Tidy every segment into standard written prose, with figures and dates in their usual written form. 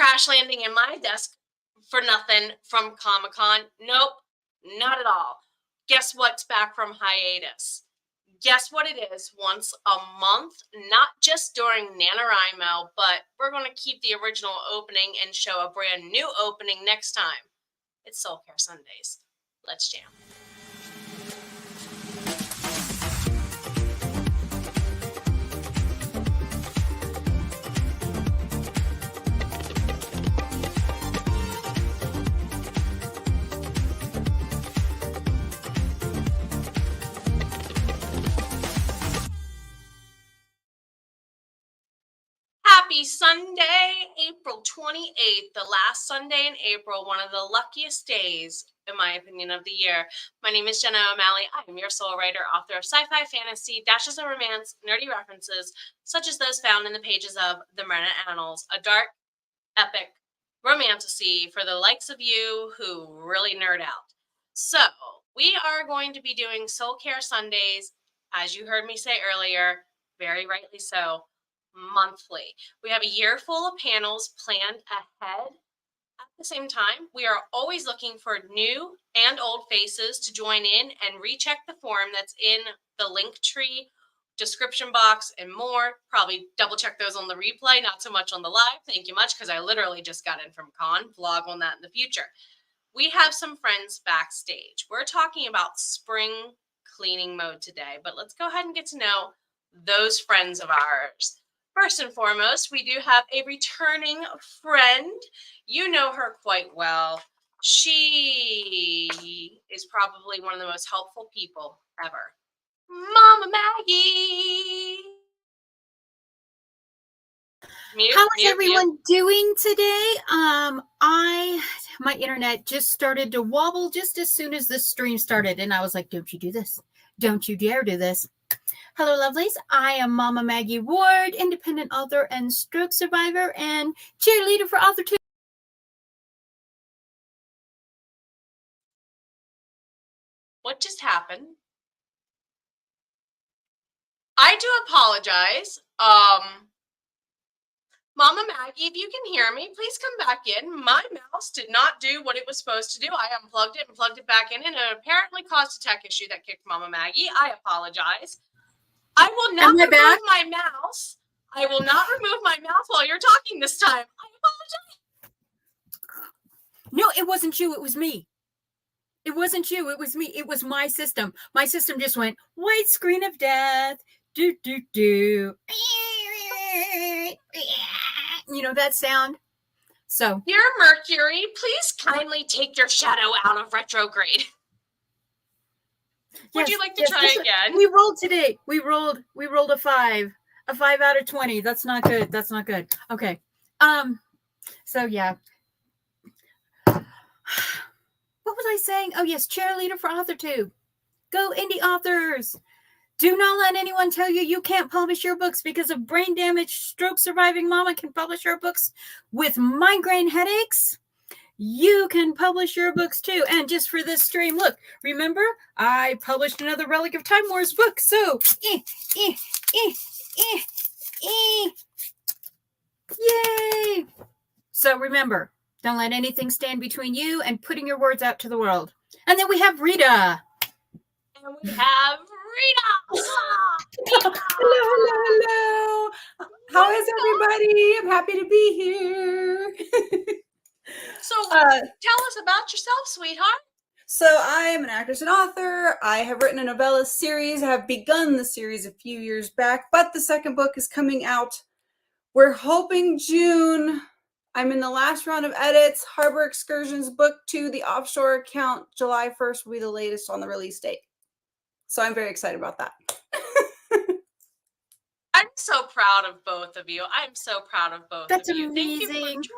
crash landing in my desk for nothing from Comic-Con. Nope, not at all. Guess what's back from hiatus? Guess what it is? Once a month, not just during NaNoWriMo, but we're going to keep the original opening and show a brand new opening next time. It's Soul Care Sundays. Let's jam. Happy Sunday, April 28th, the last Sunday in April, one of the luckiest days, in my opinion, of the year. My name is Jenna O'Malley. I am your soul writer, author of sci-fi, fantasy, dashes of romance, nerdy references, such as those found in the pages of the Myrna Annals, a dark, epic romantasy for the likes of you who really nerd out. So, we are going to be doing Soul Care Sundays, as you heard me say earlier, very rightly so, monthly. We have a year full of panels planned ahead. At the same time, we are always looking for new and old faces to join in and recheck the form that's in the link tree, description box, and more. Probably double check those on the replay, not so much on the live. Thank you much, because I literally just got in from con. Vlog on that in the future. We have some friends backstage. We're talking about spring cleaning mode today, but let's go ahead and get to know those friends of ours. First and foremost, we do have a returning friend. You know her quite well. She is probably one of the most helpful people ever. Mama Maggie! How is everyone doing today? My internet just started to wobble just as soon as the stream started, and I was like, don't you do this. Don't you dare do this. Hello, lovelies. I am Mama Maggie Ward, independent author and stroke survivor and cheerleader for Author 2. What just happened? I do apologize. Mama Maggie, if you can hear me, please come back in. My mouse did not do what it was supposed to do. I unplugged it and plugged it back in, and it apparently caused a tech issue that kicked Mama Maggie. I apologize. I will not remove my mouse. I will not remove my mouse while you're talking this time. I apologize. No, it wasn't you. It was me. It wasn't you. It was me. It was my system. My system just went, white screen of death. Do, do, do. You know that sound? So. Dear Mercury, please kindly take your shadow out of retrograde. Would you like to try again? We rolled today. We rolled a 5. A 5 out of 20. That's not good. That's not good. Okay. So yeah. What was I saying? Oh yes, cheerleader for Author 2. Go indie authors. Do not let anyone tell you you can't publish your books because of brain damage. Stroke surviving mama can publish her books with migraine headaches. You can publish your books too. And just for this stream, look, remember, I published another Relic of Time Wars book. So, yay! So remember, don't let anything stand between you and putting your words out to the world. And then we have Rita. And we have Rita. Hello. How is everybody? I'm happy to be here. So tell us about yourself, sweetheart. So I am an actress and author. I have written a novella series. I have begun the series a few years back, but the second book is coming out. We're hoping June. I'm in the last round of edits. Harbor Excursions Book 2, The Offshore Account, July 1st will be the latest on the release date. So I'm very excited about that. I'm so proud of both of you. I'm so proud of both That's of you. Amazing. Thank you for joining.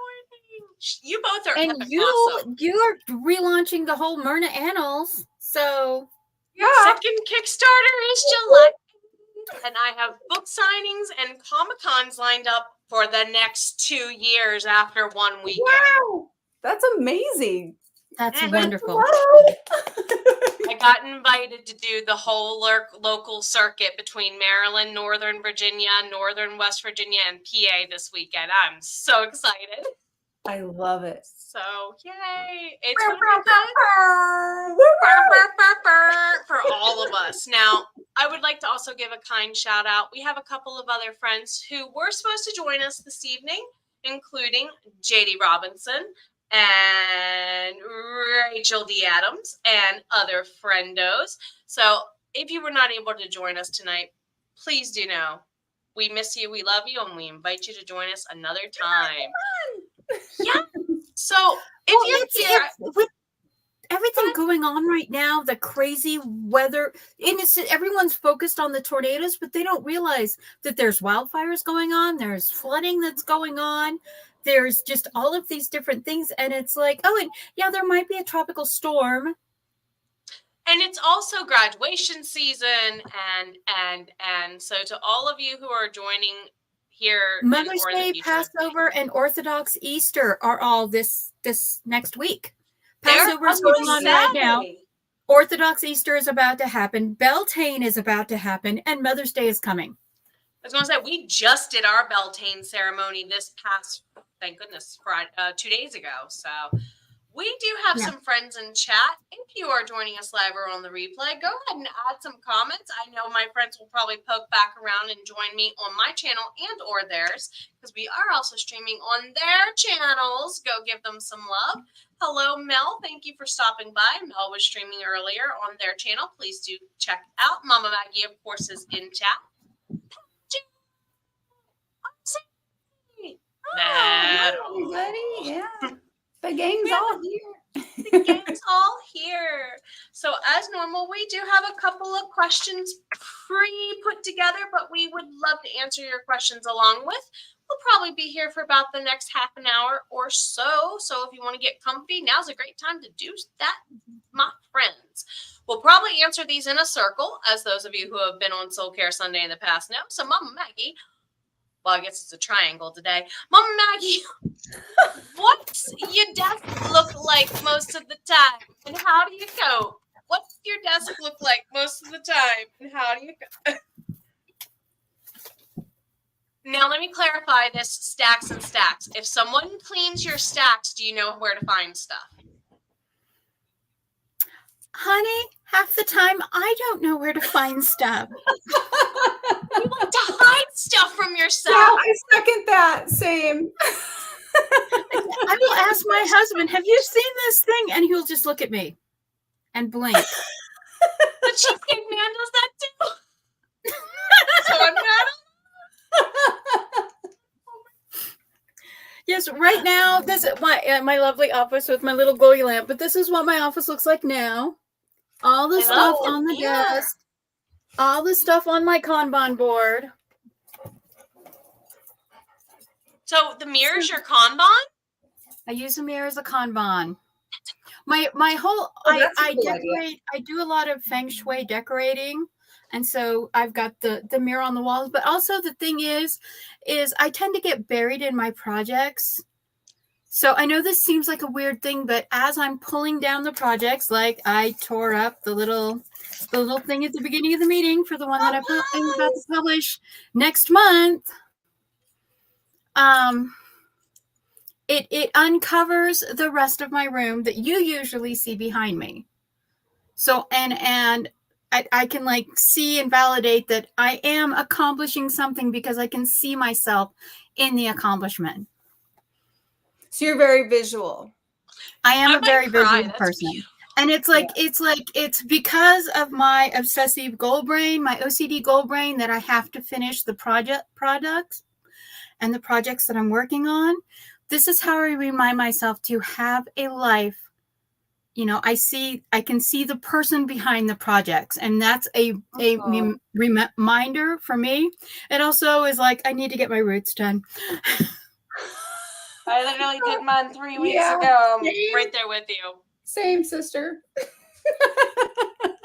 You both are and epic awesome. You're relaunching the whole Myrna Annals. So yeah. Second Kickstarter is July. And I have book signings and Comic-Cons lined up for the next 2 years after one weekend. Wow. That's amazing. That's wonderful. I got invited to do the whole local circuit between Maryland, Northern Virginia, Northern West Virginia, and PA this weekend. I'm so excited. I love it. So yay! It's gonna be good for all of us. Now, I would like to also give a kind shout out. We have a couple of other friends who were supposed to join us this evening, including JD Robinson and Rachel D. Adams and other friendos. So if you were not able to join us tonight, please do know we miss you, we love you, and we invite you to join us another time. Yeah. So with everything going on right now, the crazy weather, and everyone's focused on the tornadoes, but they don't realize that there's wildfires going on, there's flooding that's going on, there's just all of these different things, and it's like, oh, and yeah, there might be a tropical storm. And it's also graduation season, and so to all of you who are joining here, Mother's Day, Passover, and Orthodox Easter are all this next week. Passover is going on right now. Orthodox Easter is about to happen. Beltane is about to happen, and Mother's Day is coming. I was going to say, we just did our Beltane ceremony this past, thank goodness, Friday, 2 days ago. So we do have some friends in chat. If you are joining us live or on the replay, go ahead and add some comments. I know my friends will probably poke back around and join me on my channel and or theirs, because we are also streaming on their channels. Go give them some love. Hello, Mel. Thank you for stopping by. Mel was streaming earlier on their channel. Please do check out. Mama Maggie, of course, is in chat. Everybody, yeah. The gang's all here. The gang's all here. So as normal, we do have a couple of questions pre-put together, but we would love to answer your questions along with. We'll probably be here for about the next half an hour or so. So if you want to get comfy, now's a great time to do that, my friends. We'll probably answer these in a circle, as those of you who have been on Soul Care Sunday in the past know. So Mama Maggie, well, I guess it's a triangle today. Mama Maggie, what's your desk look like most of the time? And how do you cope? What's your desk look like most of the time? And how do you cope? Now, let me clarify this stacks and stacks. If someone cleans your stacks, do you know where to find stuff? Honey, half the time, I don't know where to find stuff. You like to hide stuff from yourself. Yeah, I second that. Same. I will ask my husband, have you seen this thing? And he'll just look at me and blink. The cheesecake man does that too. So I'm not. Yes, right now, this is my lovely office with my little glowy lamp, but this is what my office looks like now. All the stuff on the desk, all the stuff on my Kanban board. So the mirror is your Kanban? I use a mirror as a Kanban. My whole I decorate. I do a lot of feng shui decorating, and so I've got the mirror on the walls. But also the thing is I tend to get buried in my projects. So I know this seems like a weird thing, but as I'm pulling down the projects, like I tore up the little thing at the beginning of the meeting for the one that I'm about to publish next month. It uncovers the rest of my room that you usually see behind me. So and I can like see and validate that I am accomplishing something because I can see myself in the accomplishment. So you're very visual. I am a very visual person. Beautiful. And it's because of my obsessive goal brain, my OCD goal brain, that I have to finish the products and the projects that I'm working on. This is how I remind myself to have a life. You know, I can see the person behind the projects, and that's a reminder for me. It also is like, I need to get my roots done. I literally did mine 3 weeks ago. I'm right there with you. Same, sister.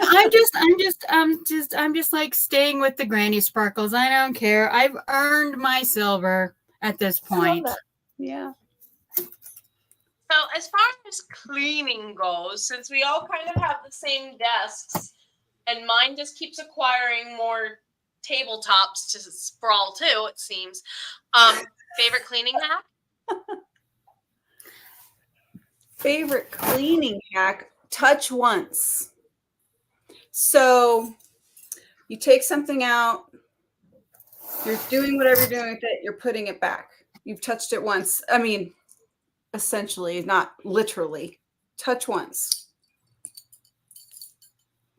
I'm just like staying with the granny sparkles. I don't care. I've earned my silver at this point. Yeah. So as far as cleaning goes, since we all kind of have the same desks, and mine just keeps acquiring more tabletops to sprawl to, it seems. Favorite cleaning hack? favorite cleaning hack, touch once. So you take something out, you're doing whatever you're doing with it, you're putting it back. You've touched it once. I mean, essentially, not literally. Touch once.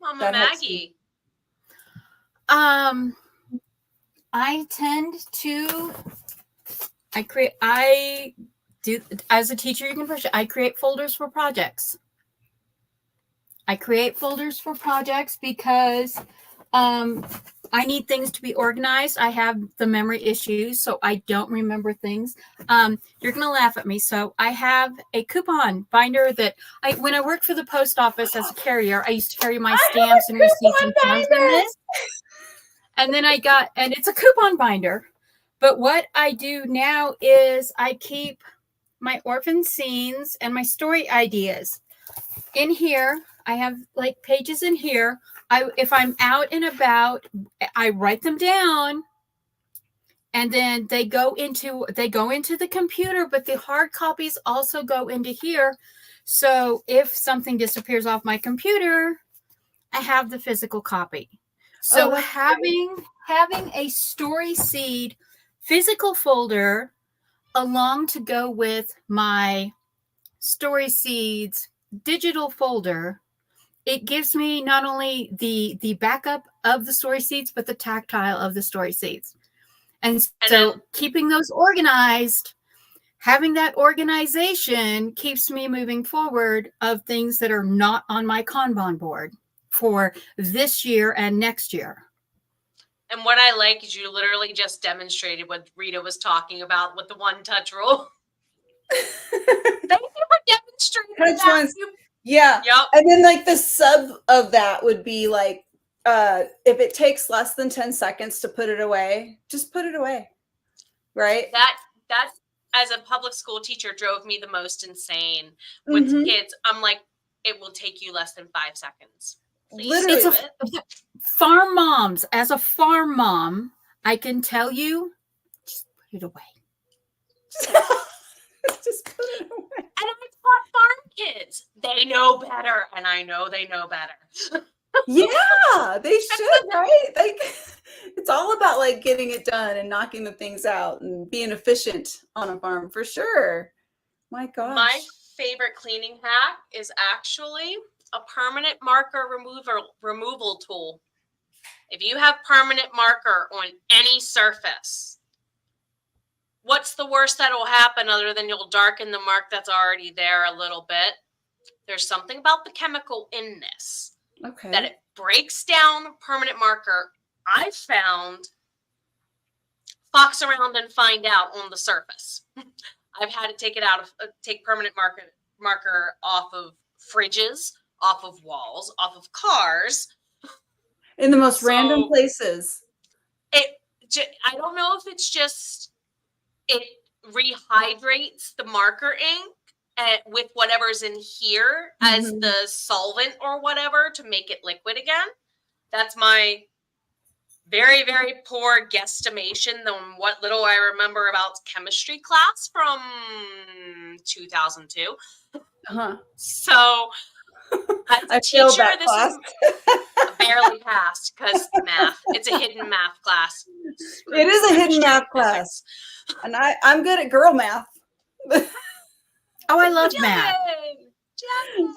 Mama That helps me. I tend to I do, as a teacher, you can push it. I create folders for projects. I create folders for projects because I need things to be organized. I have the memory issues, so I don't remember things. You're going to laugh at me. So I have a coupon binder that when I worked for the post office as a carrier, I used to carry my stamps and receipts and forms in this. And then and it's a coupon binder. But what I do now is I keep my orphan scenes and my story ideas in here. I have like pages in here. If I'm out and about, I write them down, and then they go into the computer, but the hard copies also go into here. So if something disappears off my computer, I have the physical copy. So having a story seed physical folder along to go with my story seeds digital folder, it gives me not only the backup of the story seeds, but the tactile of the story seeds. And so keeping those organized, having that organization keeps me moving forward of things that are not on my Kanban board for this year and next year. And what I like is you literally just demonstrated what Rita was talking about with the one-touch rule. Thank you for demonstrating that. Yeah. Yep. And then like the sub of that would be like, if it takes less than 10 seconds to put it away, just put it away. Right? That as a public school teacher drove me the most insane with kids. I'm like, it will take you less than 5 seconds. Please Literally. Farm moms, as a farm mom, I can tell you, just put it away. Just put it away. And I taught farm kids. They know better, and I know they know better. Yeah, they should, right? Like, it's all about like getting it done and knocking the things out and being efficient on a farm for sure. My gosh. My favorite cleaning hack is actually a permanent marker removal tool. If you have permanent marker on any surface, what's the worst that will happen other than you'll darken the mark that's already there a little bit? There's something about the chemical in this. Okay. That it breaks down permanent marker. I found fox around and find out on the surface. I've had to take permanent marker off of fridges, off of walls, off of cars. In the most random places. I don't know if it's just it rehydrates the marker ink with whatever's in here as the solvent or whatever to make it liquid again. That's my very, very poor guesstimation on what little I remember about chemistry class from 2002. So as a teacher, this is barely passed because math. It's a hidden math class. It is a hidden math class. And I'm good at girl math. Oh, I love math. Jen.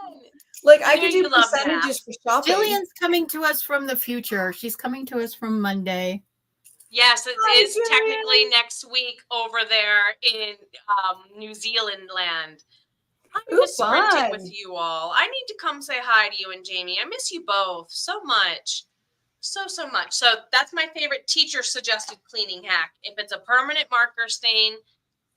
Like I could do percentages for shopping. Jillian's coming to us from the future. She's coming to us from Monday. Yes, it is technically next week over there in New Zealand land. I'm just sprinting with you all. I need to come say hi to you and Jamie. I miss you both so much. So much. So that's my favorite teacher suggested cleaning hack. If it's a permanent marker stain,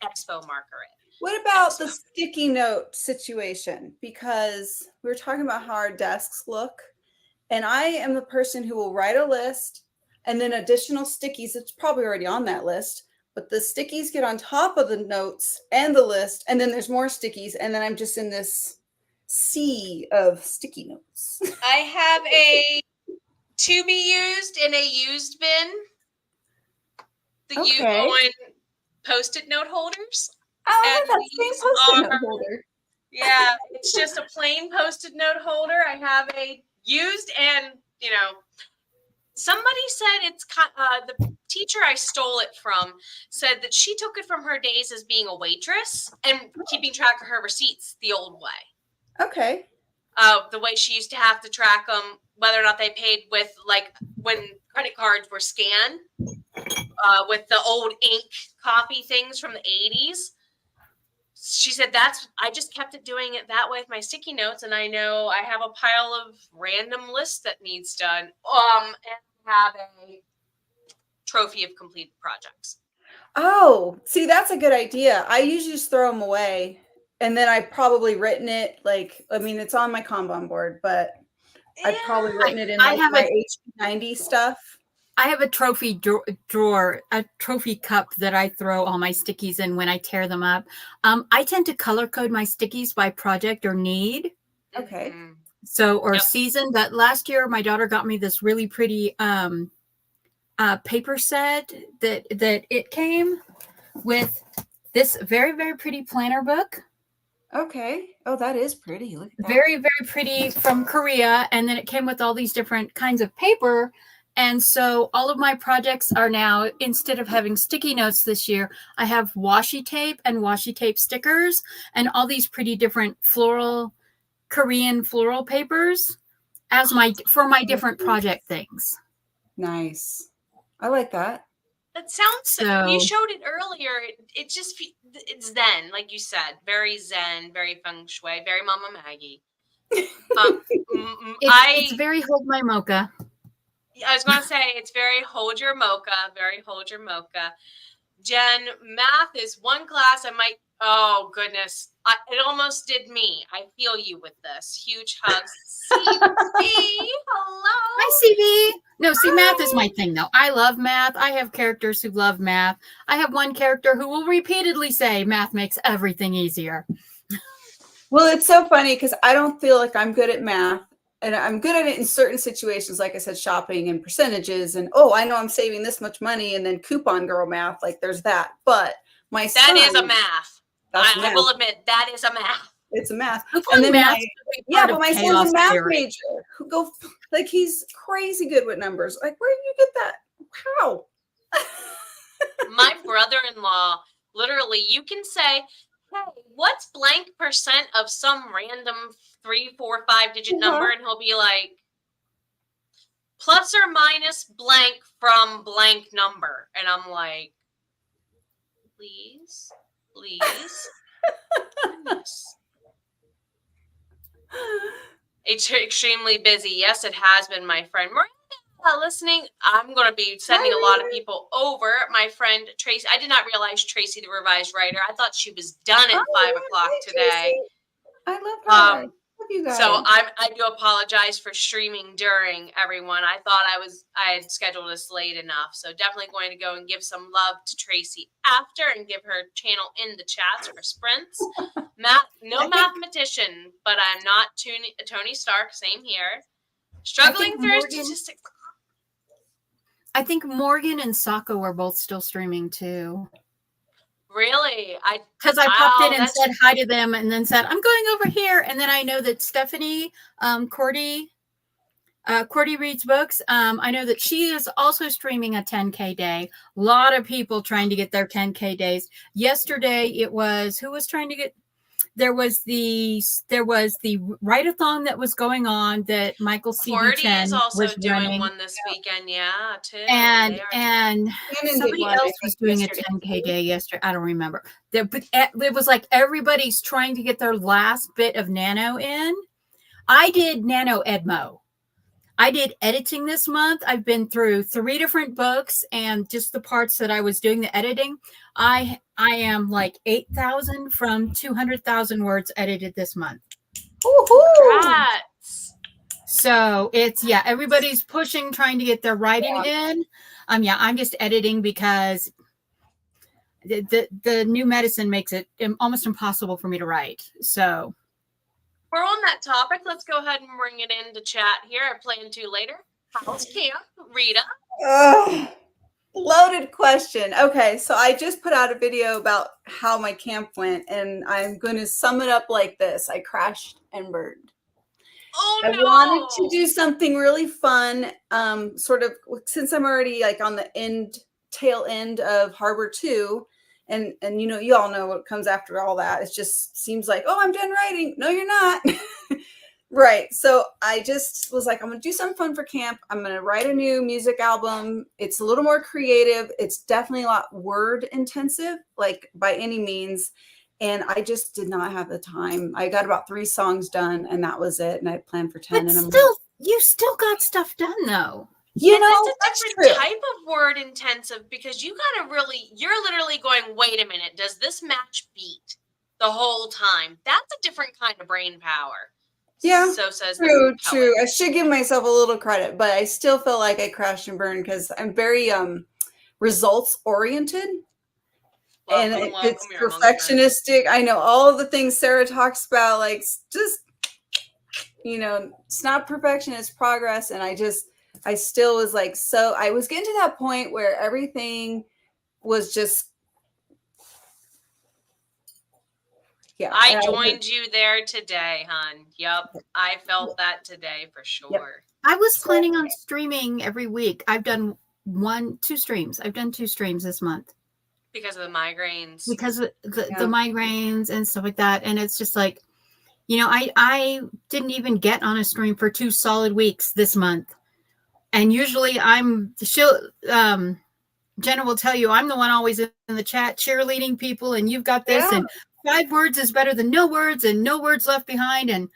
Expo marker it. What about the sticky note situation? Because we were talking about how our desks look, and I am the person who will write a list and then additional stickies. It's probably already on that list, but the stickies get on top of the notes and the list, and then there's more stickies, and then I'm just in this sea of sticky notes. I have a to be used in a used bin. On Post-it note holders. Oh, that same Post-it note holder. Yeah, it's just a plain Post-it note holder. I have a used and, somebody said it's the teacher I stole it from said that she took it from her days as being a waitress and keeping track of her receipts the old way. Okay. The way she used to have to track them, whether or not they paid with, like, when credit cards were scanned, with the old ink copy things from the 80s. She said I just kept it doing it that way with my sticky notes, and I know I have a pile of random lists that needs done. And have a trophy of completed projects. Oh, see, that's a good idea. I usually just throw them away, and then I've probably written it it's on my Kanban board, but I've probably written it in I have my HP90 stuff. I have a trophy drawer, a trophy cup that I throw all my stickies in when I tear them up. I tend to color code my stickies by project or need. Okay. So, or season. But last year, my daughter got me this really pretty paper set that it came with this very, very pretty planner book. Okay. Oh, that is pretty. Look at that. Very, very pretty from Korea. And then it came with all these different kinds of paper. And so all of my projects are now, instead of having sticky notes this year, I have washi tape and washi tape stickers and all these pretty different Korean floral papers as for my different project things. Nice. I like that. That sounds, you showed it earlier. It's zen, like you said, very zen, very feng shui, very Mama Maggie. It's very hold my mocha. I was going to say, it's very hold your mocha, very hold your mocha. Jen, math is one class I might, oh goodness, it almost did me. I feel you with this. Huge hugs. CB, hello. Hi, CB. No, see, math is my thing, though. I love math. I have characters who love math. I have one character who will repeatedly say math makes everything easier. Well, it's so funny because I don't feel like I'm good at math. And I'm good at it in certain situations, like I said, shopping and percentages. And, I know I'm saving this much money. And then coupon girl math, like there's that. But my son. That is a math. I will admit, that is a math. It's a math. And then my son's a math major he's crazy good with numbers. Like, where did you get that? How? My brother-in-law, literally, you can say, hey, what's blank percent of some random 3, 4, 5 digit number? And he'll be like, plus or minus blank from blank number. And I'm like, please. It's extremely busy. Yes, it has been, my friend. Miranda, listening. I'm going to be sending a lot of people over. My friend Tracy. I did not realize Tracy, the revised writer. I thought she was done at 5 o'clock today. Tracy. I love her. Love you guys. So I do apologize for streaming during, everyone. I thought I had scheduled this late enough. So definitely going to go and give some love to Tracy after and give her channel in the chats for sprints. Mathematician, but I'm not Tony Stark. Same here. Struggling through statistics. I think Morgan and Sako are both still streaming too. Really? Because I popped in and said hi to them and then said, I'm going over here. And then I know that Stephanie Cordy reads books. I know that she is also streaming a 10K day. A lot of people trying to get their 10K days. Yesterday it was, who was trying to get, there was the write-a-thon that was going on that Michael C. Cordy is also was doing running. one this weekend, too. And somebody else was doing a 10K day yesterday. I don't remember. It was like everybody's trying to get their last bit of nano in. I did nano Edmo. I did editing this month. I've been through 3 different books and just the parts that I was doing the editing. I am like 8,000 from 200,000 words edited this month. Congrats. So it's, everybody's pushing, trying to get their writing in. I'm just editing because the new medicine makes it almost impossible for me to write. So we're on that topic. Let's go ahead and bring it into chat here. I plan to later. How's camp, Rita? Loaded question. Okay, so I just put out a video about how my camp went, and I'm going to sum it up like this. I crashed and burned. Oh I no! wanted to do something really fun, sort of, since I'm already like on the tail end of Harbor 2, and you know, you all know what comes after all that. It just seems like, oh, I'm done writing. No, you're not. Right. So I just was like, I'm going to do something fun for camp. I'm going to write a new music album. It's a little more creative. It's definitely a lot word intensive, like by any means. And I just did not have the time. I got about 3 songs done, and that was it. And I planned for 10. But And I'm still, you still got stuff done, though. you And know, that's that's a true. different type of word intensive, because you gotta really, you're literally going, wait a minute, does this match beat the whole time? That's a different kind of brain power. Yeah, So says True, the true. poet. I should give myself a little credit, but I still feel like I crashed and burned because I'm very results oriented. And Welcome, it's welcome, you're among friends. perfectionistic. I know all of the things Sarah talks about, like just, you know, it's not perfection, it's progress. And I still was like, so I was getting to that point where everything was just, yeah. I And joined you there today, hon. Yep, I felt that today for sure. I was So- planning on streaming every week. I've done 2 streams. I've done 2 streams this month Because of the migraines. because of the Yeah. migraines and stuff like that. And it's just like, you know, I didn't even get on a stream for 2 solid weeks this month. And usually Jenna will tell you, I'm the one always in the chat cheerleading people, and you've got this, Yeah. and 5 words is better than no words, and no words left behind. And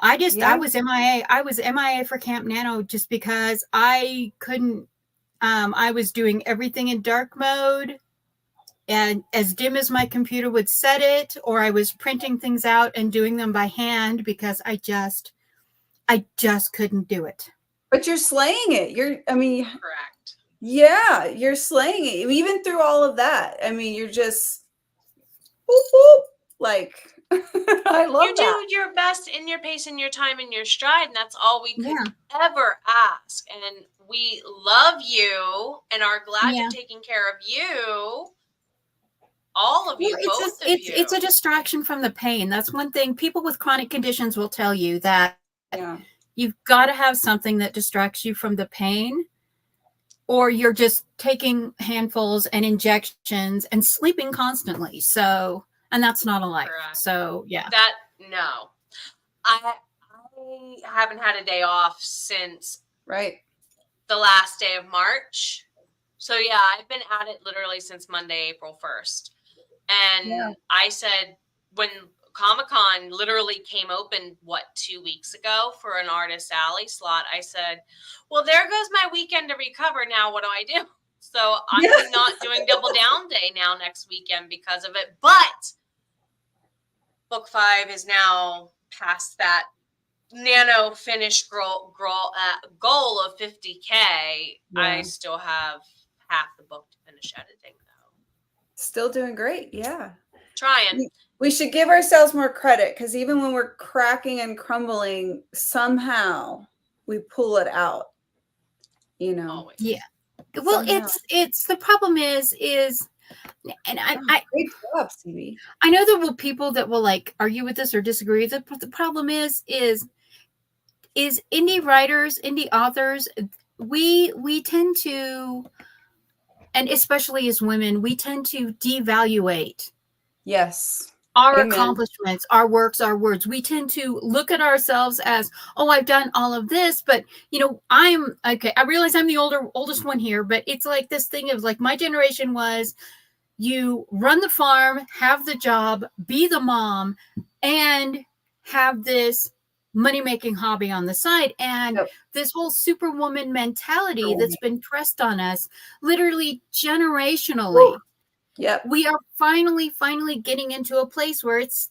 I was MIA. I was MIA for Camp Nano just because I couldn't. I was doing everything in dark mode and as dim as my computer would set it, or I was printing things out and doing them by hand because I just couldn't do it. But you're slaying it. Correct. Yeah, you're slaying it. Even through all of that. I mean, you're just whoop, whoop, like I love You that. do your best in your pace and your time and your stride, and that's all we could Yeah. ever ask. And we love you and are glad Yeah. you're taking care of you. All of you, Well, both of you. it's a distraction from the pain. That's one thing people with chronic conditions will tell you, that Yeah. you've got to have something that distracts you from the pain, or you're just taking handfuls and injections and sleeping constantly. So, and that's not a life. Correct. So, yeah. No. I haven't had a day off since Right. the last day of March. So yeah, I've been at it literally since Monday, April 1st. And Yeah. I said, when Comic-Con literally came open, 2 weeks ago for an Artist Alley slot, I said, well, there goes my weekend to recover. Now what do I do? So I'm Yeah. not doing Double Down Day now next weekend because of it. But book 5 is now past that nano finished goal of 50K. Yeah. I still have half the book to finish editing, though. Still doing great. Yeah. Trying. We should give ourselves more credit, because even when we're cracking and crumbling, somehow we pull it out. You know. Always. Yeah. Well, Somehow. it's the problem is, and I Great job, CB. I know there will people that will like argue with this or disagree. The problem is indie writers, indie authors, we tend to, and especially as women, we tend to devaluate Yes. our Amen. accomplishments, our works, our words. We tend to look at ourselves as, oh, I've done all of this, but you know, I'm okay. I realize I'm the oldest one here, but it's like this thing of like, my generation was, you run the farm, have the job, be the mom, and have this money-making hobby on the side. And Yep. this whole superwoman mentality that's been pressed on us literally generationally. Yep. We are finally getting into a place where it's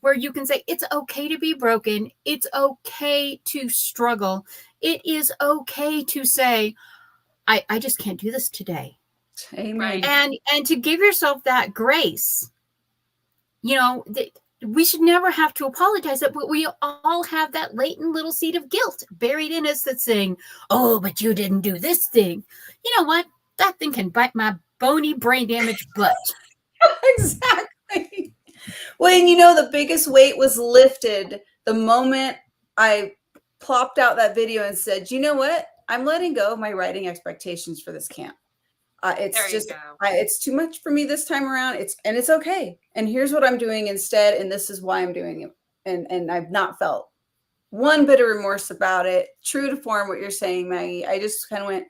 where you can say it's okay to be broken. It's okay to struggle. It is okay to say, I just can't do this today. Amen. Right. And to give yourself that grace. You know, we should never have to apologize, but we all have that latent little seed of guilt buried in us that's saying, oh, but you didn't do this thing. You know what? that thing can bite my bony brain damaged butt. Exactly. When the biggest weight was lifted the moment I plopped out that video and said, you know what? I'm letting go of my writing expectations for this camp. It's just, it's too much for me this time around. It's okay. And here's what I'm doing instead. And this is why I'm doing it. And I've not felt one bit of remorse about it. True to form, what you're saying, Maggie. I just kind of went,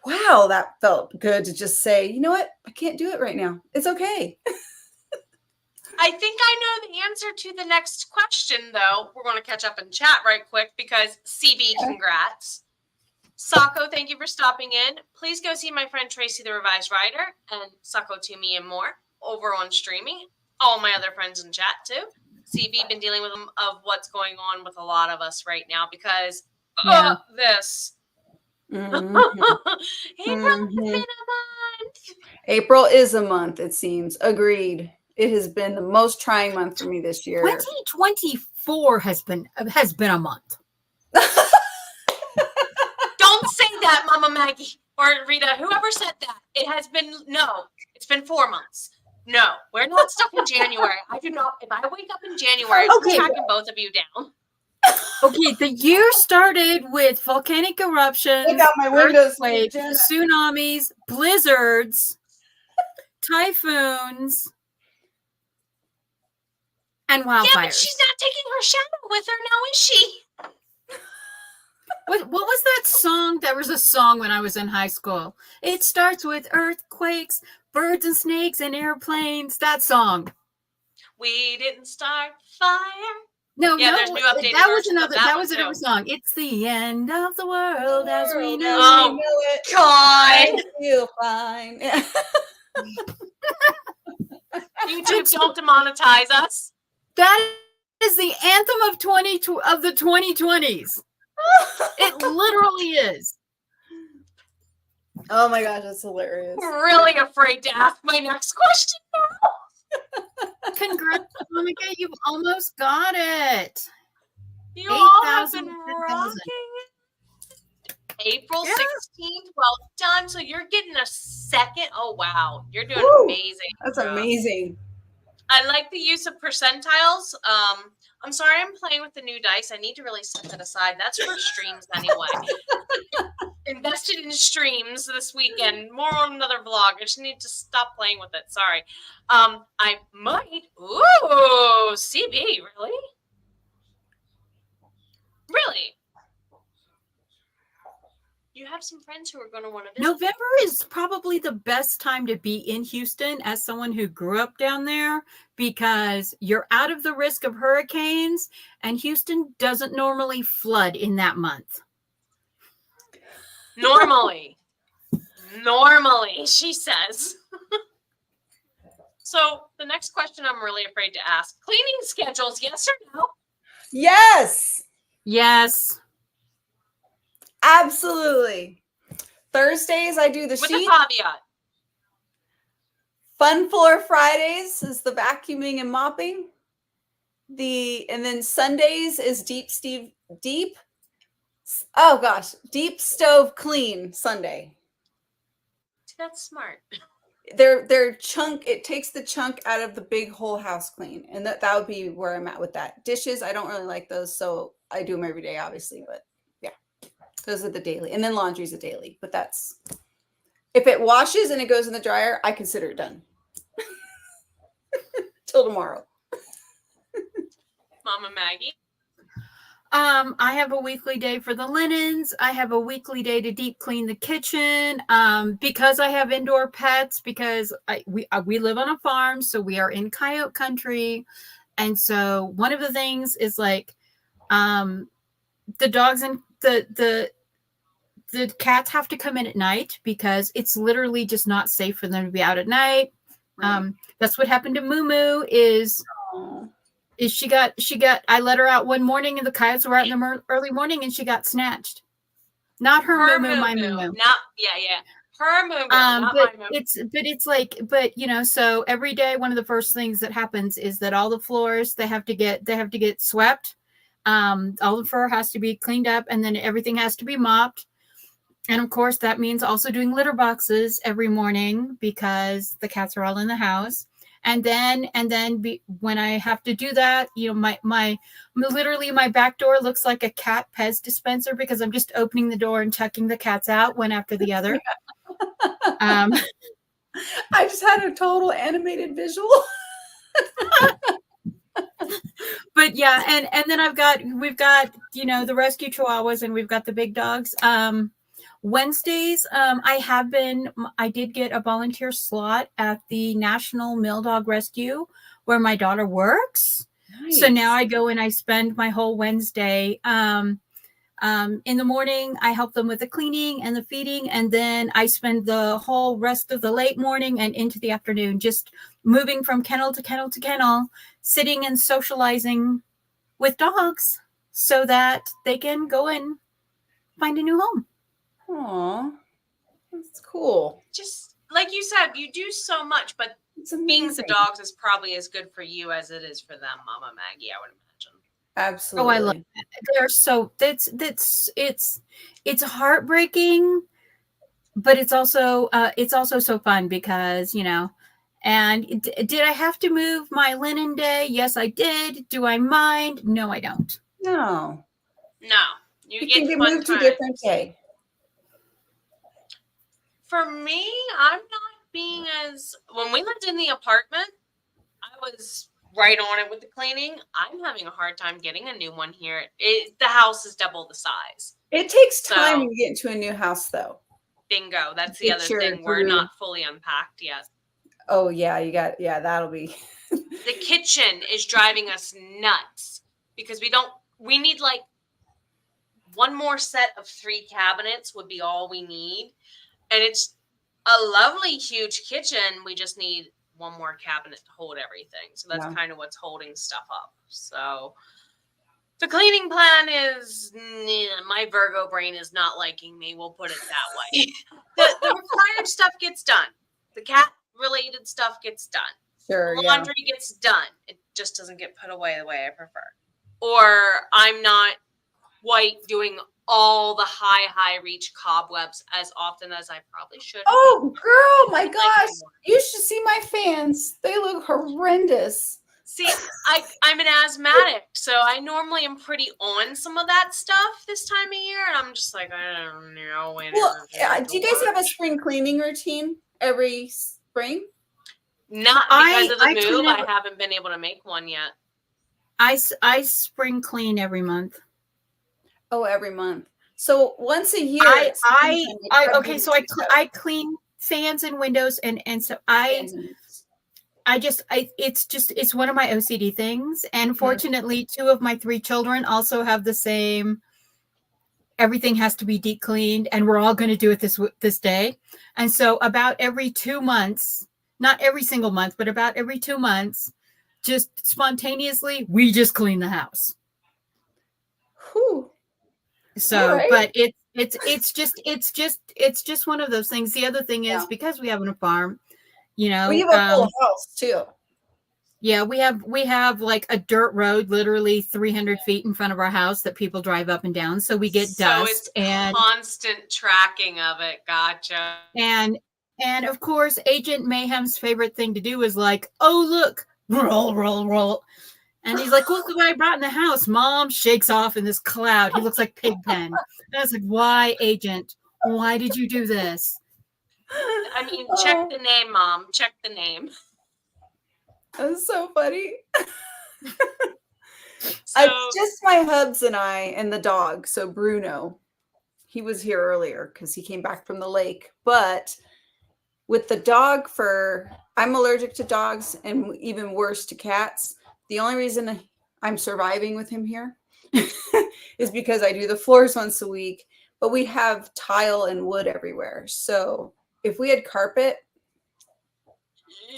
wow, that felt good to just say, you know what? I can't do it right now. It's okay. I think I know the answer to the next question, though. We're going to catch up and chat right quick because CB, congrats. Sako, thank you for stopping in. Please go see my friend Tracy, the Revised Writer, and Sako to me and more over on streaming. All my other friends in chat, too. CB, been dealing with of what's going on with a lot of us right now because this. Mm-hmm. April has been a month. April is a month, it seems. Agreed. It has been the most trying month for me this year. 2024 has been a month. Don't say that, Mama Maggie or Rita, whoever said that. It's been 4 months. No, we're not stuck in January. I do not. If I wake up in January, I'm tracking both of you down. Okay, the year started with volcanic eruptions, earthquakes, tsunamis, blizzards, typhoons, and wildfires. Yeah, but she's not taking her shadow with her now, is she? What was that song? There was a song when I was in high school. It starts with earthquakes, birds and snakes and airplanes. That song. We didn't start fire. No, there's new updated that was versions another. That was another song. It's the end of the world as we know. Oh God! Feel fine. YouTube, don't demonetize us. That is the anthem of the 2020s. It literally is. Oh my gosh, that's hilarious. I'm really afraid to ask my next question now. Congrats, Monica. You've almost got it. You all have been rocking it. April 16th. Well done. So you're getting a second. Oh, wow. You're doing amazing. That's amazing. I like the use of percentiles. I'm sorry I'm playing with the new dice. I need to really set that aside. That's for streams anyway. Invested in streams this weekend. More on another vlog. I just need to stop playing with it. Sorry. I might. Ooh, CB, really? Really? You have some friends who are going to want to visit. November is probably the best time to be in Houston as someone who grew up down there because you're out of the risk of hurricanes and Houston doesn't normally flood in that month. Normally, she says. So the next question I'm really afraid to ask. Cleaning schedules, yes or no? Yes. Yes. Absolutely. Thursdays, I do the With sheet. a caveat. Fun Floor Fridays is the vacuuming and mopping. And then Sundays is deep stove clean Sunday. That's smart. They're chunk. It takes the chunk out of the big whole house clean, and that would be where I'm at with that. Dishes, I don't really like those, so I do them every day, obviously. But yeah, those are the daily, and then laundry's a daily. But that's if it washes and it goes in the dryer, I consider it done. Till tomorrow. Mama Maggie. I have a weekly day for the linens. I have a weekly day to deep clean the kitchen. Because I have indoor pets, because we live on a farm, so we are in coyote country. And so one of the things is like the dogs and the cats have to come in at night because it's literally just not safe for them to be out at night. Right. That's what happened to Moo Moo is she got I let her out one morning and the coyotes were out in the early morning and she got snatched. Not her Moo Moo, my Moo Moo. Her Moo Moo, not my Moo Moo. But you know, so every day one of the first things that happens is that all the floors they have to get swept. All the fur has to be cleaned up and then everything has to be mopped. And of course, that means also doing litter boxes every morning because the cats are all in the house. And then when I have to do that, my literally my back door looks like a cat Pez dispenser because I'm just opening the door and tucking the cats out one after the other. I just had a total animated visual. But yeah, and then we've got the rescue chihuahuas and we've got the big dogs. Wednesdays, I did get a volunteer slot at the National Mill Dog Rescue where my daughter works. Nice. So now I go and I spend my whole Wednesday. In the morning, I help them with the cleaning and the feeding, and then I spend the whole rest of the late morning and into the afternoon just moving from kennel to kennel to kennel, sitting and socializing with dogs so that they can go and find a new home. Aw, that's cool. Just like you said, you do so much, but being with the dogs is probably as good for you as it is for them, Mama Maggie, I would imagine. Absolutely. Oh, I love it. They're so it's heartbreaking, but it's also so fun because and did I have to move my linen day? Yes, I did. Do I mind? No, I don't. No. You can get moved to a different day. For me, I'm not being when we lived in the apartment, I was right on it with the cleaning. I'm having a hard time getting a new one here. The house is double the size. It takes time to get into a new house, though. Bingo. That's the other thing. We're not fully unpacked yet. Oh, yeah. That'll be. The kitchen is driving us nuts because we need like one more set of 3 cabinets would be all we need. And it's a lovely, huge kitchen. We just need one more cabinet to hold everything. So that's kind of what's holding stuff up. So the cleaning plan is, my Virgo brain is not liking me. We'll put it that way. The required stuff gets done. The cat-related stuff gets done. Sure, laundry gets done. It just doesn't get put away the way I prefer. Or I'm not quite doing all the high reach cobwebs as often as I probably should. Oh, girl, my gosh. You should see my fans. They look horrendous. See, I'm an asthmatic, so I normally am pretty on some of that stuff this time of year, and I'm just like, I don't know. Well, do you guys have a spring cleaning routine every spring? Not because of the move. I haven't been able to make one yet. I spring clean every month. Oh, every month. So once a year. I clean fans and windows and so it's one of my OCD things. And fortunately, 2 of my 3 children also have the same. Everything has to be deep cleaned, and we're all going to do it this day. And so about every 2 months, not every single month, but about every 2 months, just spontaneously, we just clean the house. Whew. So, right. But it's just one of those things. The other thing is because we have a farm, we have a full house too. Yeah, we have like a dirt road, literally 300 feet in front of our house that people drive up and down. So we get dust and constant tracking of it. Gotcha. And of course, Agent Mayhem's favorite thing to do is like, oh look, roll. And he's like, look what I brought in the house. Mom shakes off in this cloud. He looks like Pigpen. And I was like, why, Agent? Why did you do this? I mean, check the name, Mom. Check the name. That's so funny. Just my hubs and I and the dog. So Bruno, he was here earlier because he came back from the lake. But with the dog fur, I'm allergic to dogs and even worse to cats. The only reason I'm surviving with him here is because I do the floors once a week, but we have tile and wood everywhere. So if we had carpet.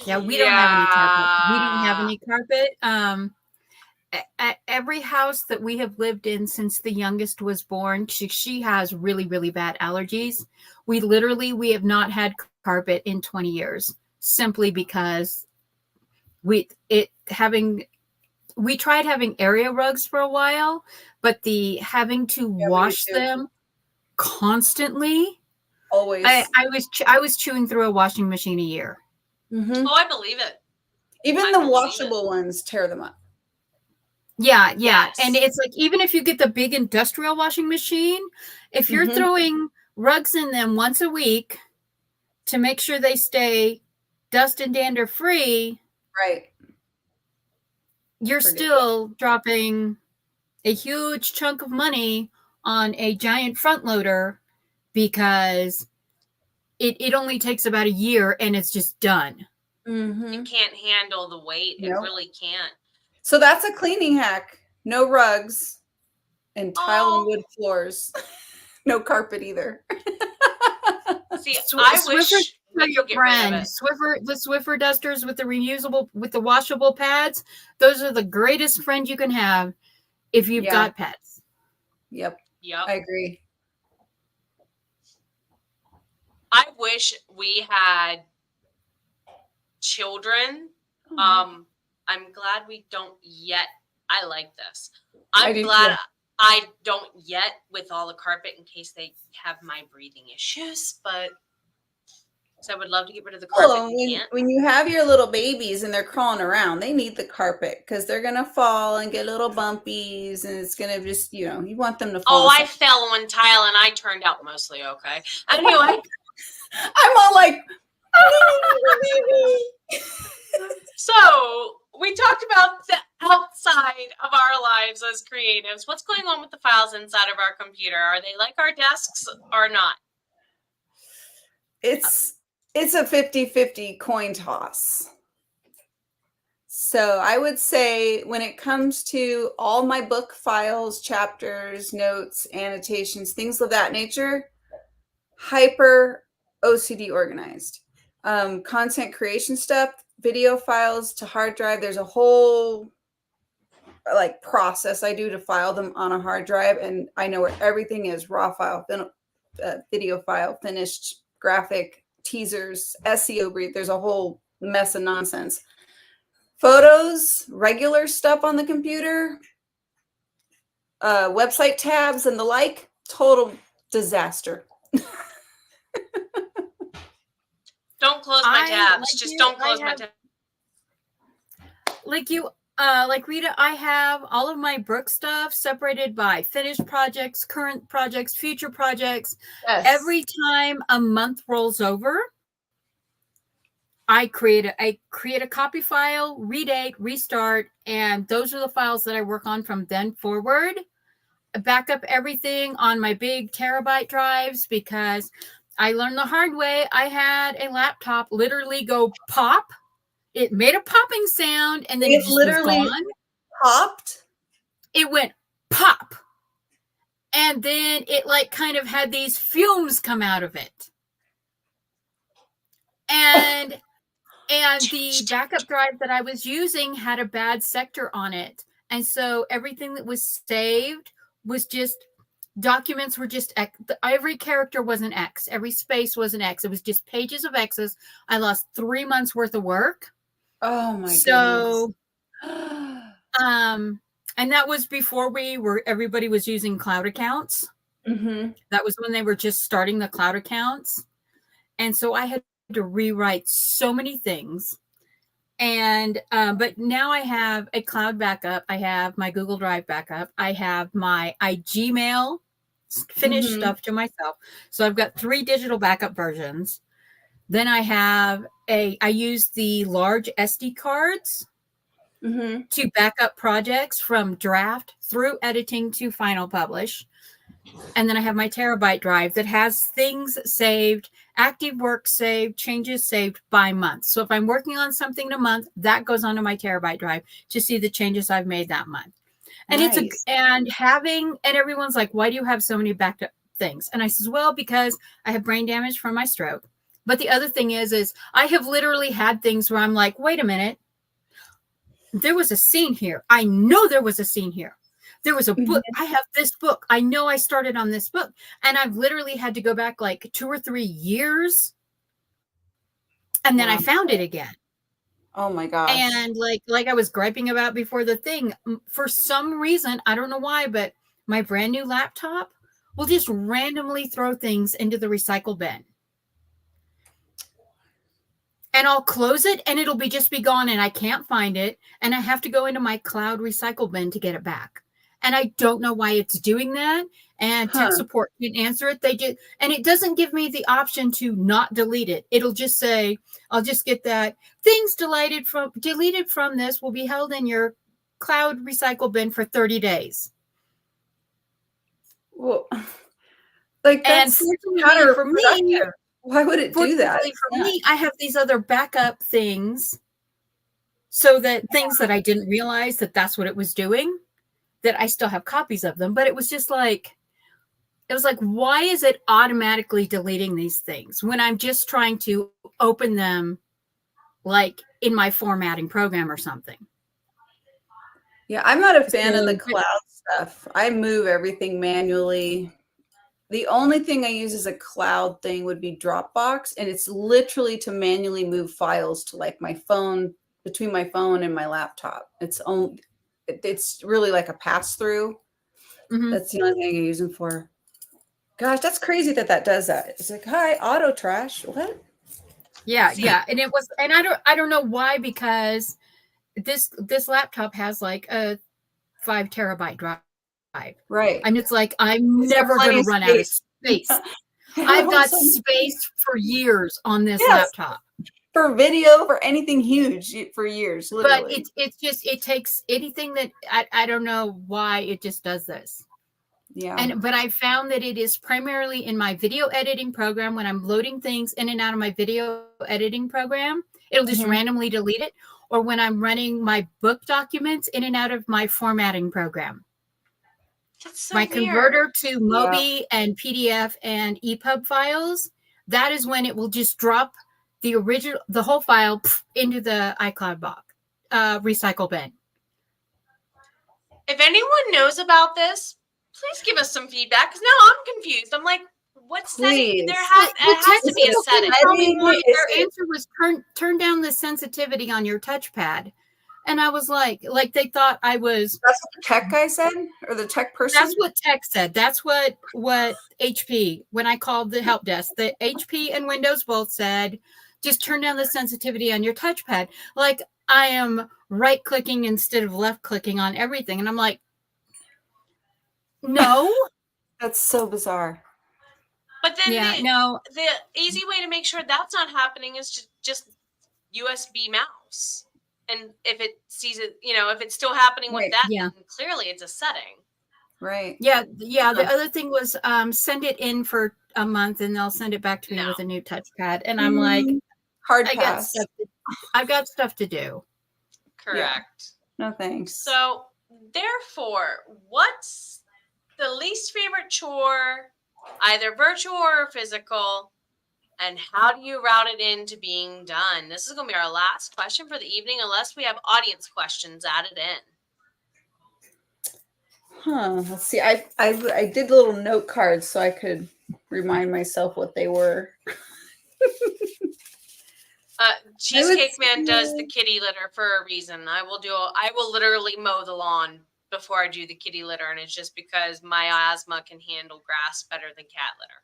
Yeah, we don't have any carpet. At every house that we have lived in since the youngest was born, she has really, really bad allergies. We have not had carpet in 20 years simply because we tried having area rugs for a while, but the having to wash them constantly Always. I was chewing through a washing machine a year. Mhm. Oh, I believe it. Even I the believe washable ones tear them up. Yeah. Yes. And it's like, even if you get the big industrial washing machine, if you're Mhm. throwing rugs in them once a week to make sure they stay dust and dander free, Right. you're Forget still dropping a huge chunk of money on a giant front loader because it only takes about a year and it's just done. Mhm. You can't handle the weight. It Nope. really can't. So that's a cleaning hack. No rugs and tile and Oh. wood floors. No carpet either. See, I Swiffer, wish we your could get rid of brand. it. The Swiffer dusters with the reusable, with the washable pads, those are the greatest friend you can have if you've Yeah. got pets. Yep. Yep. I agree. I wish we had children. Oh. I'm glad we don't yet. I like this. I I'm do glad too. I don't yet with all the carpet in case they have my breathing issues, but so I would love to get rid of the carpet. Oh, when you have your little babies and they're crawling around, they need the carpet because they're gonna fall and get little bumpies, and it's gonna just, you want them to fall. Oh, I fell on tile and I turned out mostly okay. Anyway, I'm all like, so we talked about the outside of our lives as creatives. What's going on with the files inside of our computer? Are they like our desks or not? it's a 50-50 coin toss. So I would say when it comes to all my book files, chapters, notes, annotations, things of that nature, hyper OCD organized. Content creation stuff, video files to hard drive, there's a whole like process I do to file them on a hard drive, and I know where everything is: raw file, video file, finished, graphic, teasers, SEO brief. There's a whole mess of nonsense. Photos, regular stuff on the computer, website tabs and the like, total disaster. Don't close my tabs. Just don't close my tabs. Like Rita, I have all of my book stuff separated by finished projects, current projects, future projects. Yes. Every time a month rolls over, I create a copy file, redate, restart, and those are the files that I work on from then forward. I back up everything on my big terabyte drives because I learned the hard way. I had a laptop literally go pop. It made a popping sound, and then it just literally was gone. Popped. It went pop, and then it like kind of had these fumes come out of it, and the backup drive that I was using had a bad sector on it, and so everything that was saved was just documents were just X. Every character was an X. Every space was an X. It was just pages of X's. I lost 3 months worth of work. Oh my So, goodness. and that was before everybody was using cloud accounts. Mm-hmm. That was when they were just starting the cloud accounts. And so I had to rewrite so many things. And, but now I have a cloud backup. I have my Google Drive backup. I have my Gmail finished stuff to myself. So I've got 3 digital backup versions. Then I use the large SD cards to back up projects from draft through editing to final publish. And then I have my terabyte drive that has things saved, active work saved, changes saved by month. So if I'm working on something in a month, that goes onto my terabyte drive to see the changes I've made that month. And nice. and everyone's like, why do you have so many backed up things? And I says, well, because I have brain damage from my stroke. But the other thing is I have literally had things where I'm like, wait a minute, there was a scene here. I know there was a scene here. There was a book. I have this book. I know I started on this book. And I've literally had to go back like 2 or 3 years. And then I found it again. Oh my gosh. And like I was griping about before the thing, for some reason, I don't know why, but my brand new laptop will just randomly throw things into the recycle bin. And I'll close it and it'll just be gone and I can't find it. And I have to go into my cloud recycle bin to get it back. And I don't know why it's doing that. And tech support can answer it. And it doesn't give me the option to not delete it. It'll just say, I'll just get that things deleted from this will be held in your cloud recycle bin for 30 days. Well, like that's and for me, why would it do that? For me, I have these other backup things so that things that I didn't realize that's what it was doing, that I still have copies of them. But it was just like, why is it automatically deleting these things when I'm just trying to open them like in my formatting program or something? Yeah, I'm not a fan of the cloud stuff. I move everything manually. The only thing I use as a cloud thing would be Dropbox, and it's literally to manually move files to like my phone, between my phone and my laptop. It's really like a pass through. Mm-hmm. That's the only thing I use them for. Gosh, that's crazy that does that. It's like, hi, auto trash. What? Yeah, yeah, and it was, and I don't know why, because this laptop has like a 5 terabyte drive. Right. And it's like, I'm never going to run out of space. I've got space for years on this laptop. For video, for anything huge, for years, literally. But it takes anything that, I don't know why it just does this. Yeah. But I found that it is primarily in my video editing program. When I'm loading things in and out of my video editing program, it'll just randomly delete it. Or when I'm running my book documents in and out of my formatting program. That's so my weird. Converter to Mobi and PDF and EPUB files, that is when it will just drop the whole file into the iCloud box, recycle bin. If anyone knows about this, please give us some feedback, because now I'm confused. I'm like, what setting? There has to be a setting. Their answer was turn down the sensitivity on your touchpad. And I was like they thought I was. That's what the tech guy said, or the tech person? That's what tech said. That's what HP, when I called the help desk, the HP and Windows both said, just turn down the sensitivity on your touchpad. Like, I am right clicking instead of left clicking on everything. And I'm like, no. That's so bizarre. But then the easy way to make sure that's not happening is just USB mouse. And if it sees it, if it's still happening with that, then clearly it's a setting. Right. Yeah. Yeah. The other thing was send it in for a month and they'll send it back to me with a new touchpad. And I'm like, hard pass. I've got stuff to do. Correct. Yeah. No thanks. So therefore, what's the least favorite chore, either virtual or physical? And how do you route it into being done? This is going to be our last question for the evening, unless we have audience questions added in. Let's see. I did little note cards so I could remind myself what they were. Cheesecake Man does the kitty litter for a reason. I will literally mow the lawn before I do the kitty litter, and it's just because my asthma can handle grass better than cat litter.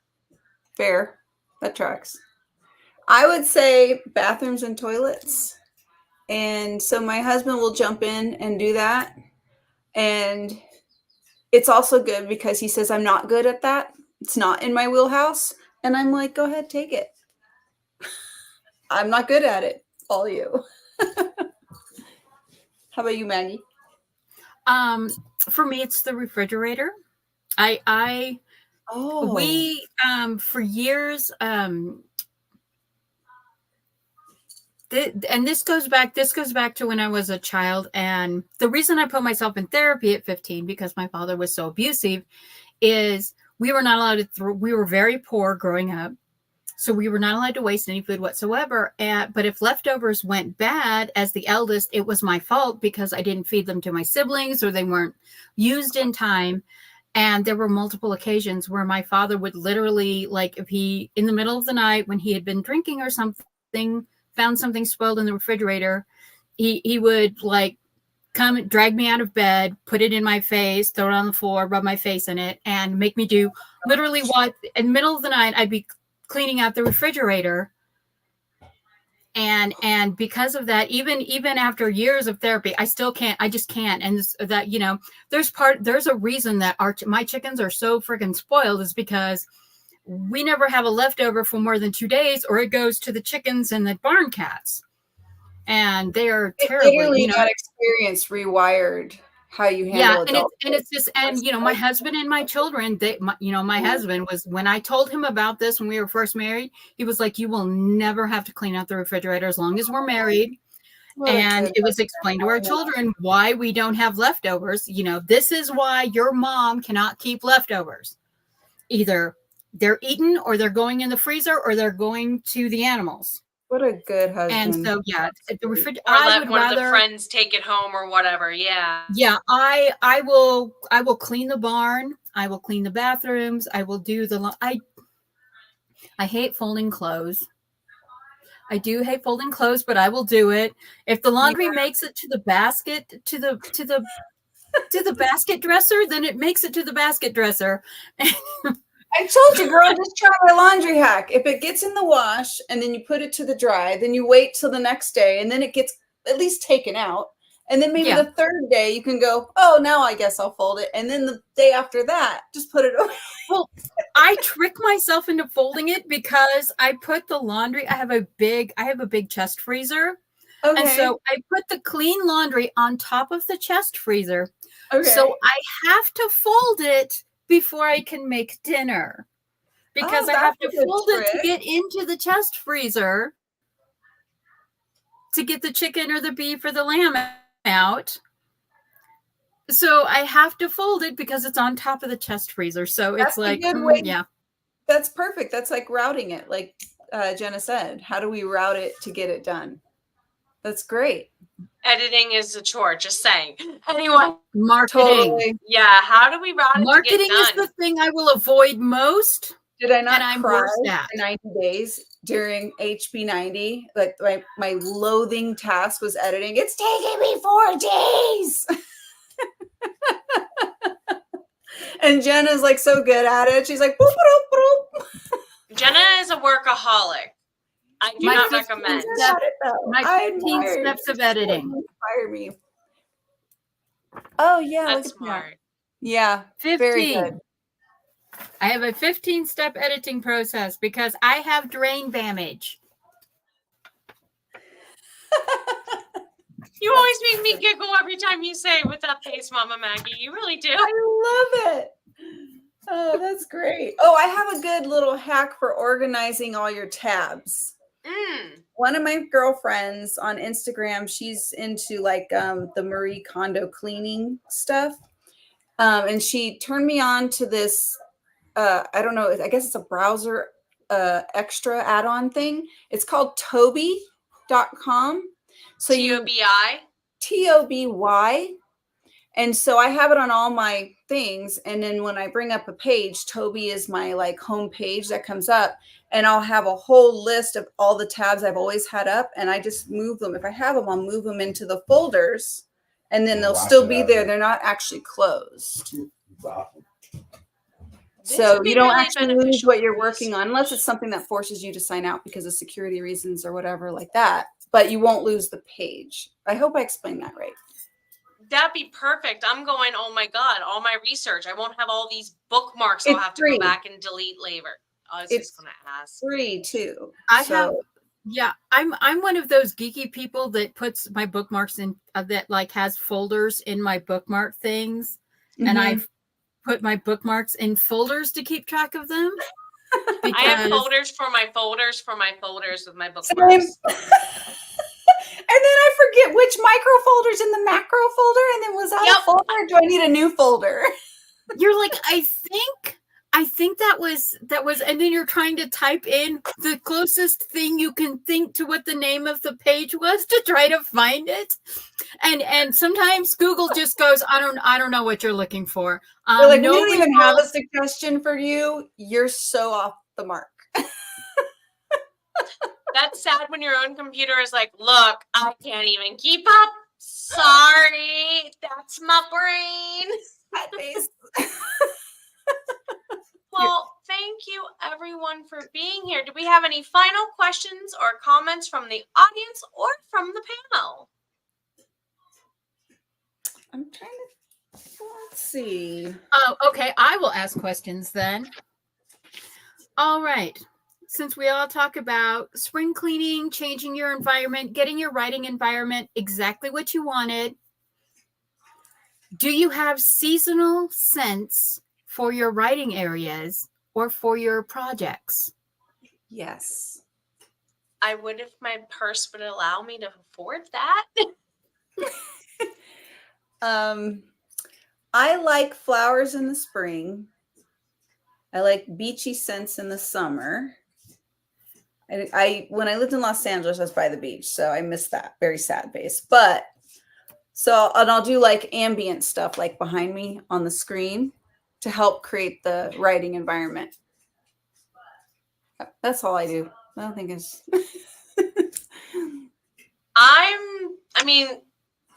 Fair. That tracks. I would say bathrooms and toilets. And so my husband will jump in and do that. And it's also good because he says, I'm not good at that. It's not in my wheelhouse. And I'm like, go ahead, take it. I'm not good at it. All you. How about you, Maggie? For me, it's the refrigerator. We for years and this goes back to when I was a child, and the reason I put myself in therapy at 15, because my father was so abusive, is we were not allowed to we were very poor growing up, so we were not allowed to waste any food whatsoever. But if leftovers went bad, as the eldest, it was my fault because I didn't feed them to my siblings or they weren't used in time. And there were multiple occasions where my father would literally, like, if he, in the middle of the night when he had been drinking or something, found something spoiled in the refrigerator, he would like come drag me out of bed, put it in my face, throw it on the floor, rub my face in it, and make me do literally what in the middle of the night I'd be cleaning out the refrigerator. And because of that, even after years of therapy, I just can't. And that, there's a reason that my chickens are so freaking spoiled, is because we never have a leftover for more than 2 days, or it goes to the chickens and the barn cats. And they are terribly, literally that experience rewired how you handle adults. and it's just, and my husband and my children, my husband was, when I told him about this when we were first married, he was like, you will never have to clean out the refrigerator as long as we're married. And it was explained to our children why we don't have leftovers. This is why your mom cannot keep leftovers. Either they're eaten, or they're going in the freezer, or they're going to the animals. What a good husband. And so, the refrigerator. Or let one of the friends take it home or whatever. Yeah. Yeah, I will clean the barn. I will clean the bathrooms. I will do I hate folding clothes. I do hate folding clothes, but I will do it. If the laundry makes it to the basket, to the basket dresser, then it makes it to the basket dresser. I told you, girl, just try my laundry hack. If it gets in the wash and then you put it to the dry, then you wait till the next day and then it gets at least taken out. And then maybe the third day you can go, oh, now I guess I'll fold it. And then the day after that, just put it away. Well, I trick myself into folding it because I put the laundry, I have a big chest freezer. Okay. And so I put the clean laundry on top of the chest freezer. Okay. So I have to fold it before I can make dinner, because I have to fold it to get into the chest freezer to get the chicken or the beef or the lamb out. So I have to fold it because it's on top of the chest freezer. So it's like, yeah. That's perfect. That's like routing it. Like Jenna said, how do we route it to get it done? That's great. Editing is a chore, just saying. Anyway. Marketing. Totally. Yeah, how do we route it Marketing to get done? is the thing I will avoid most. Did I not cry for 90 days during HB 90? Like my loathing task was editing. It's taking me 4 days. And Jenna's like so good at it. She's like, boop, boop, boop. Jenna is a workaholic. I do not recommend. My 15 steps of editing. Inspire me. Oh yeah, that's smart. Yeah, 15. Very good. I have a 15-step editing process because I have brain damage. You always make me giggle every time you say it with that face, Mama Maggie. You really do. I love it. Oh, that's great. Oh, I have a good little hack for organizing all your tabs. One of my girlfriends on Instagram, she's into like the Marie Kondo cleaning stuff. And she turned me on to this, I don't know, I guess it's a browser extra add-on thing. It's called Toby.com. So T-O-B-I? T-O-B-Y. And so I have it on all my things. And then when I bring up a page, Toby is my like home page that comes up. And I'll have a whole list of all the tabs I've always had up. And I just move them. If I have them, I'll move them into the folders. And then they'll still be there. They're not actually closed. So you don't actually lose what you're working on, unless it's something that forces you to sign out because of security reasons or whatever like that. But you won't lose the page. I hope I explained that right. That'd be perfect. I'm going, oh my God, all my research. I won't have all these bookmarks I'll have to go back and delete later. I was just going to ask. Free too. I'm one of those geeky people that puts my bookmarks in that like has folders in my bookmark things. Mm-hmm. And I've put my bookmarks in folders to keep track of them. I have folders for my folders with my bookmarks. And then I forget which micro folder's in the macro folder. And then was that a folder? Or do I need a new folder? You're like, I think that was, and then you're trying to type in the closest thing you can think to what the name of the page was to try to find it. And sometimes Google just goes, I don't know what you're looking for. Like, we don't even have a suggestion for you. You're so off the mark. That's sad when your own computer is like, look, I can't even keep up. Sorry. That's my brain. That face. Well, thank you everyone for being here. Do we have any final questions or comments from the audience or from the panel? I'm trying to, let's see. Oh, okay. I will ask questions then. All right. Since we all talk about spring cleaning, changing your environment, getting your writing environment exactly what you wanted, do you have seasonal scents for your writing areas or for your projects? Yes. I would if my purse would allow me to afford that. I like flowers in the spring. I like beachy scents in the summer. I when I lived in Los Angeles, I was by the beach, so I missed that. Very sad face. But so, and I'll do like ambient stuff like behind me on the screen to help create the writing environment. That's all I do. I don't think it's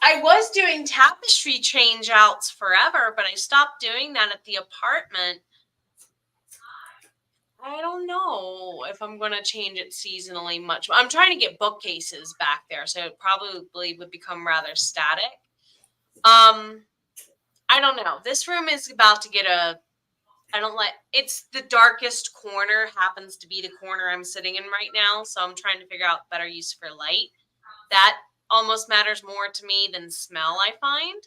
I was doing tapestry change outs forever, but I stopped doing that at the apartment. I don't know if I'm going to change it seasonally much. I'm trying to get bookcases back there, so it probably would become rather static. I don't know. This room is about to get it's the darkest corner, happens to be the corner I'm sitting in right now, so I'm trying to figure out better use for light. That almost matters more to me than smell, I find.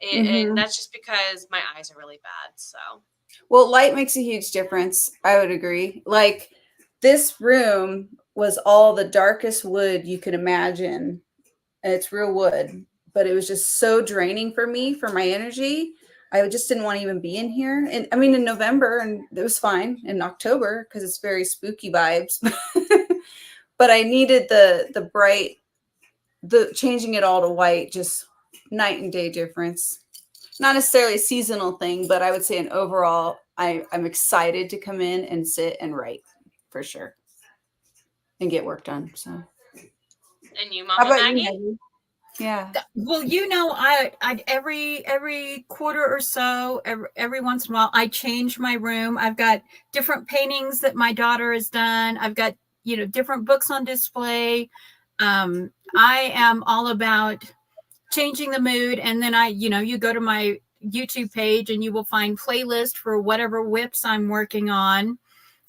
And that's just because my eyes are really bad, so. Well, light makes a huge difference. I would agree. Like this room was all the darkest wood you could imagine. And it's real wood, but it was just so draining for me, for my energy. I just didn't want to even be in here. And I mean, in November, and it was fine in October because it's very spooky vibes. But I needed the bright, the changing it all to white, just night and day difference. Not necessarily a seasonal thing, but I would say an overall, I'm excited to come in and sit and write for sure and get work done. So, and you, how Mama about Maggie? you, Maggie? Yeah. Well, I every quarter or so, every once in a while, I change my room. I've got different paintings that my daughter has done. I've got different books on display. I am all about changing the mood, and then you go to my YouTube page and you will find playlist for whatever whips I'm working on.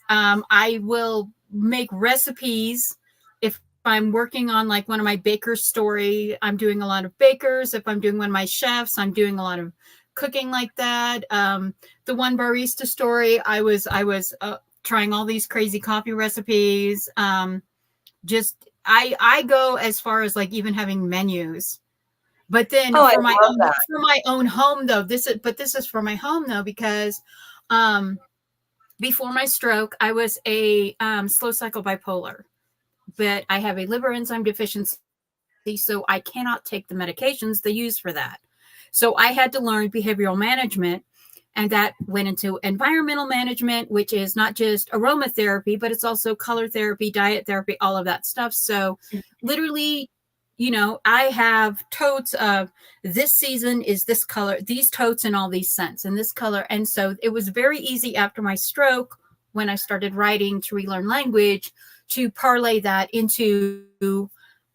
I will make recipes if I'm working on like one of my baker's story. I'm doing a lot of bakers. If I'm doing one of my chefs, I'm doing a lot of cooking like that. The one barista story, I was trying all these crazy coffee recipes. Just I go as far as like even having menus. But then for my own home though, this is for my home though, because before my stroke, I was a slow cycle bipolar, but I have a liver enzyme deficiency, so I cannot take the medications they use for that. So I had to learn behavioral management, and that went into environmental management, which is not just aromatherapy, but it's also color therapy, diet therapy, all of that stuff. So literally, I have totes of this season is this color, these totes and all these scents and this color. And so it was very easy after my stroke, when I started writing to relearn language, to parlay that into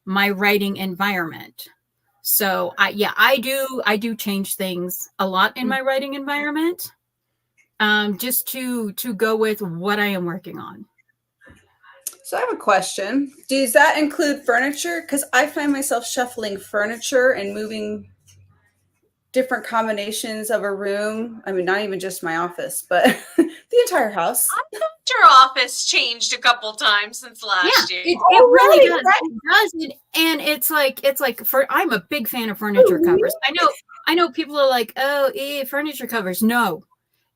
my writing environment. So I do change things a lot in my writing environment, just to go with what I am working on. So I have a question. Does that include furniture? Because I find myself shuffling furniture and moving different combinations of a room. I mean, not even just my office, but the entire house. I thought your office changed a couple times since last year. It really does. Right. It does. And it's like I'm a big fan of furniture covers. I know people are like, oh, furniture covers. No,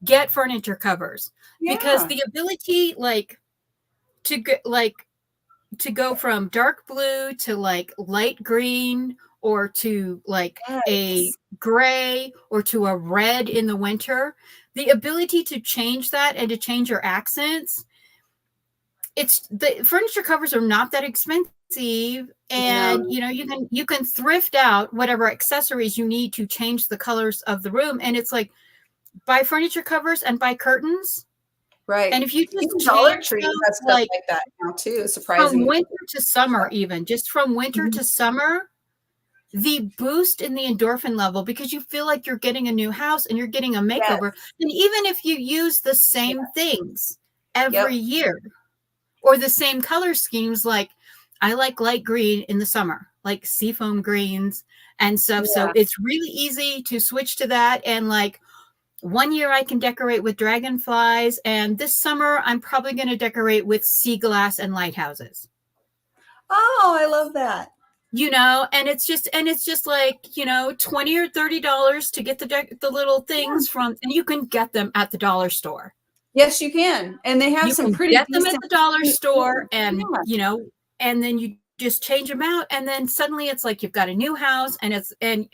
get furniture covers, because the ability to go from dark blue to like light green, or to like a gray, or to a red in the winter, the ability to change that and to change your accents. The furniture covers are not that expensive. Eve, and you can thrift out whatever accessories you need to change the colors of the room, and it's like buy furniture covers and buy curtains. Right. And if you just even Dollar Tree them, has stuff like that now too, from surprisingly. winter to summer, even just from winter to summer, the boost in the endorphin level, because you feel like you're getting a new house and you're getting a makeover. And even if you use the same things every year or the same color schemes, like I like light green in the summer, like seafoam greens and stuff. So it's really easy to switch to that. And like one year I can decorate with dragonflies, and this summer I'm probably going to decorate with sea glass and lighthouses. Oh, I love that. And it's just like, $20 or $30 to get the little things from, and you can get them at the dollar store. Yes, you can. And they have some pretty get them at the dollar store, and and then you just change them out, and then suddenly it's like you've got a new house, and it's a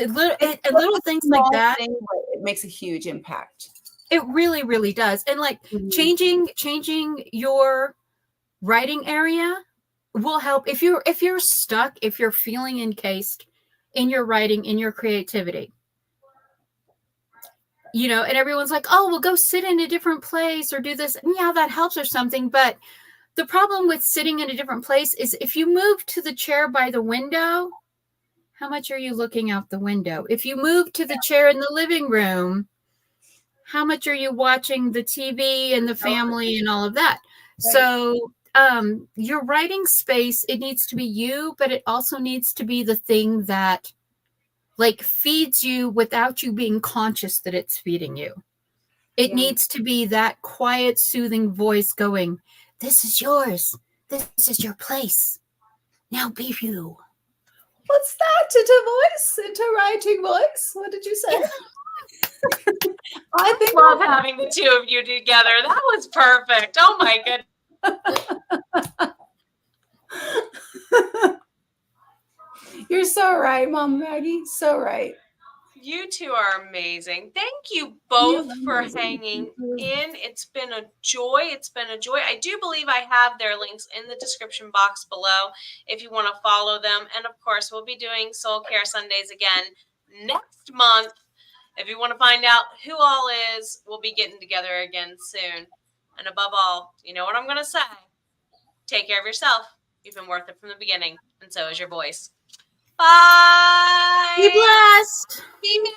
little things like that. It makes a huge impact. It really, really does. And like changing your writing area will help if you're stuck, if you're feeling encased in your writing, in your creativity. And everyone's like, oh, well, go sit in a different place or do this. And yeah, that helps or something. But the problem with sitting in a different place is if you move to the chair by the window, how much are you looking out the window? If you move to the chair in the living room, how much are you watching the TV and the family and all of that? Right. So your writing space, it needs to be you, but it also needs to be the thing that like feeds you without you being conscious that it's feeding you. It needs to be that quiet, soothing voice going, this is yours. This is your place. Now be you. What's that? Into writing voice? What did you say? I love having the two of you together. That was perfect. Oh my goodness. You're so right, Mom Maggie. So right. You two are amazing. Thank you both for hanging in. It's been a joy. I do believe I have their links in the description box below if you want to follow them. And of course, we'll be doing Soul Care Sundays again next month. If you want to find out who all is, we'll be getting together again soon. And above all, you know what I'm going to say? Take care of yourself. You've been worth it from the beginning. And so is your voice. Bye. Be blessed. Be me.